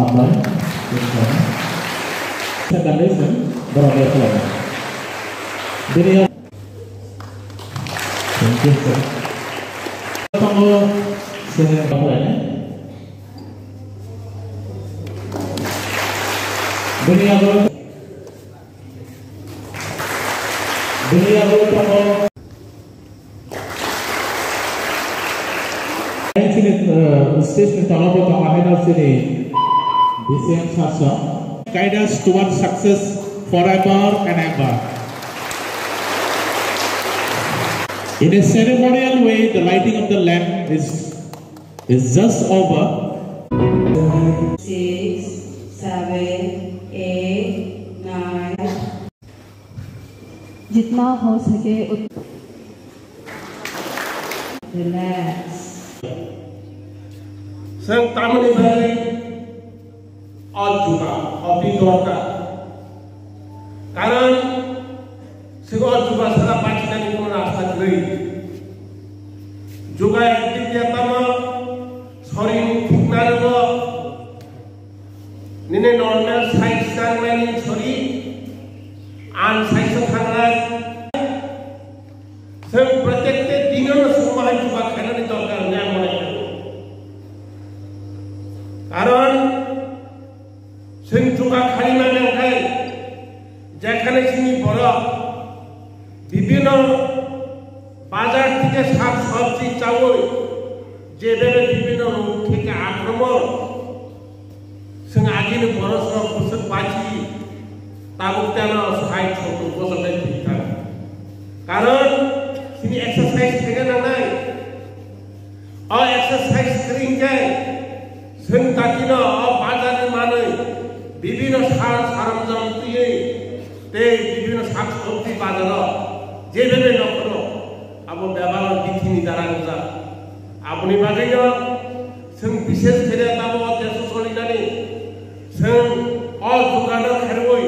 Aman, second lesson berada selama. Jadi thank you sir. Kamu apa ya? Dunia kamu. Station Talabo Kamahena City, BCM Sasha, guide us towards success forever and ever. In a ceremonial way, the lighting of the lamp is just over. 6, 7, 8, 9. जितना हो सके relax. Sang tamani bari juga hobi dorka. Karan sego juga sara pacitan itu rasa geri. Juga itu dia tama sorry tuknargo. Nine normal size kan mani sorry an size thangan. Sang protected dinner semua juga kena ditorkan nyaman. কারণ সিং যোগা খালি মানে খাই যেখানে চিনি বড় বিভিন্ন বাজার থেকে শাক সবজি চাউল যেভাবে বিভিন্ন রোগ থেকে আক্রমণ সিং আগিনে বড় সব ওষুধ পাচ্ছি তাবুক তেন সাই ছোট বসে ঠিকঠাক কারণ তিনি এক্সারসাইজ থেকে না নাই এক্সারসাইজ করি যায় जों ताकिनो बाजारनि माने विभिन्न सार सरंजाम दिए ते विभिन्न साग सब्जी बाजाराव जेबेबे नखरो आबो व्यवहार बिथिनि द्वारा जा आबनि बागैनो जों विशेष करे ताबो देश सलिनानै जों दुकानो खेरवै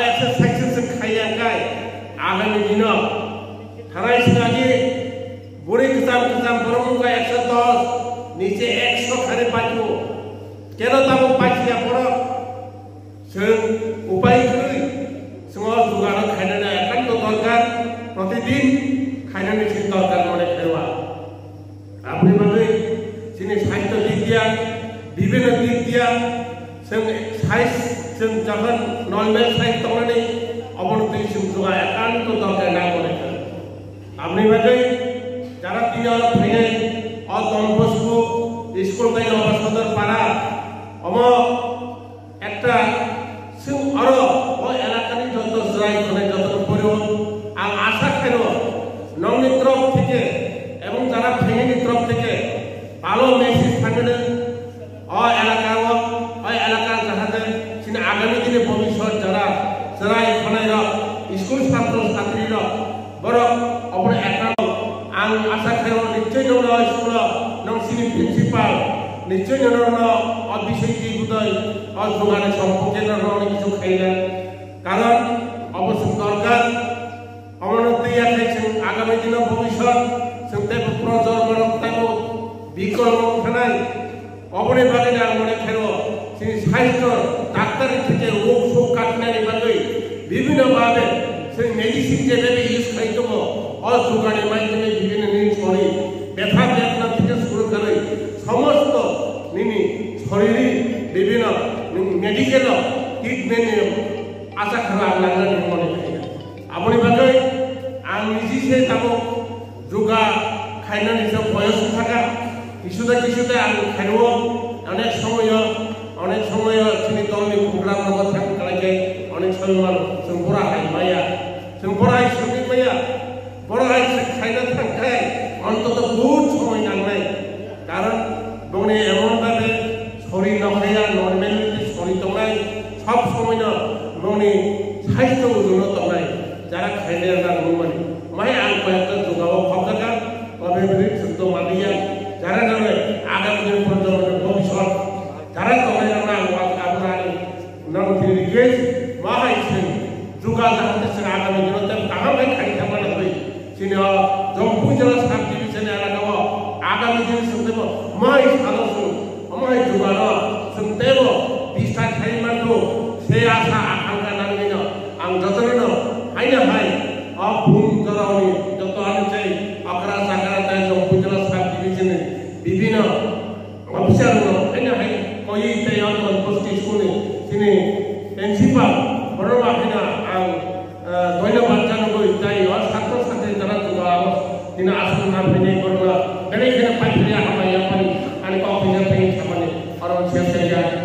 एक्सारसाइज जों खायाखाय आगामी दिनाव थाराय सिगानि बुरै गोजाम बरमुगा 110 नीचे 100 खाने पाचो केनो ताबो पाचिया पड़ो जों उपाय गई जों दुगानो खायनानै एकान्त दरकार प्रतिदिन खायनानै जों दरकार मने खेरवा आपनि बागै जोंनि साहित्य बिगियान विभिन्न बिगिया जों साइज जों जखन नर्मेल साइज तंनानै अबनति जों दुगा एकान्त दरकार ना मने आपनि बागै যারা তিনজন ফেনে অদম্বস্কু স্কুল তাই অবসর পাড়া অম একটা সিং আরো ও এলাকানি যত জয় করে যত পরিও আর আশা কেন নমিত্রপ থেকে এবং যারা ফেনি তরফ থেকে ভালো মেসেজ থাকলে এলাকার যাহাতে সিনে আগামী দিনে ভবিষ্যৎ যারা এখানে স্কুল ছাত্র ছাত্রীরা বড় অপর একটা आं आशा खालामो निश्चय नों स्कुल नों सिनि प्रिन्सिपाल निश्चय नों अभिषेक उदय जुगाने सम्पर्के नों किछु खाइगोन कारण अवश्य दरकार अमनति आखै जों आगामी दिनाव भबिष्यत जों ते प्रजन्मन ताइम बिकल्प थानाय अबनि बागै आं मने खायो जोंनि साहित्य डाक्टारि থেকে रोग शोक काटनायनि बागै विभिन्न भावे जों मेडिसिन जेरै इउज खाइदों जुगाने माध्यमे विभिन्न जिनिस करी व्यथा वेदना থেকে শুরু করে সমস্ত নিনি শরীরে বিভিন্ন মেডিকেল ট্রিটমেন্ট আশা করা লাগলে মনে হয় আপনি বাগৈ আং নিজে তাবো যোগা খাইনানি সব বয়স থাকা কিছুতে আং খাইও অনেক সময় তিনি দলনি প্রোগ্রাম নগদ থাকতে লাগে অনেক সময় जों बरा हाय माया जों बरा हाय सुनि माया बरा हाय खाइना थांखाय অন্তত বহুত সময় নাংনাय কারণ বনে এমন ভাবে শরীর নখায়া নরমালিটি শরীর তংনাই সব সময় না বনে স্বাস্থ্য ওজন তংনাই যারা খাইলে না মানে মাই আং কয়েকটা যোগাও খবকা কবে বলি সুদ্ধ মাদিয়া যারা নামে আগামী দিন প্রজন্মের ভবিষ্যৎ যারা তংনাই না আপনারা নাম রিকোয়েস্ট মাহাই সিং যোগা যাতে সিং আগামী দিনতে তাহাবে খাই থামানো হই সিনে জম্পু জেলা সাব ডিভিশন এলাকাও আগামী দিন সুদেব মাই ভালো সুন আমায় যোগানো সুনতেব भूम जरावनी जत आने चाहिँ अखरा साखरा चाहिँ उपजिल्ला सब डिभिजन विभिन्न अफिसर हैन है कोही चाहिँ अन्त पोस्ट स्कुल तिनी प्रिन्सिपल बडोमा हैन आं धन्यवाद जानुको चाहिँ छात्र छात्री जरा जुगाओस् दिन आसन नाफिने गरुवा धेरै दिन पाइलिया हामी यहाँ पनि अनि कफिजर पनि छ भने अरु सेवा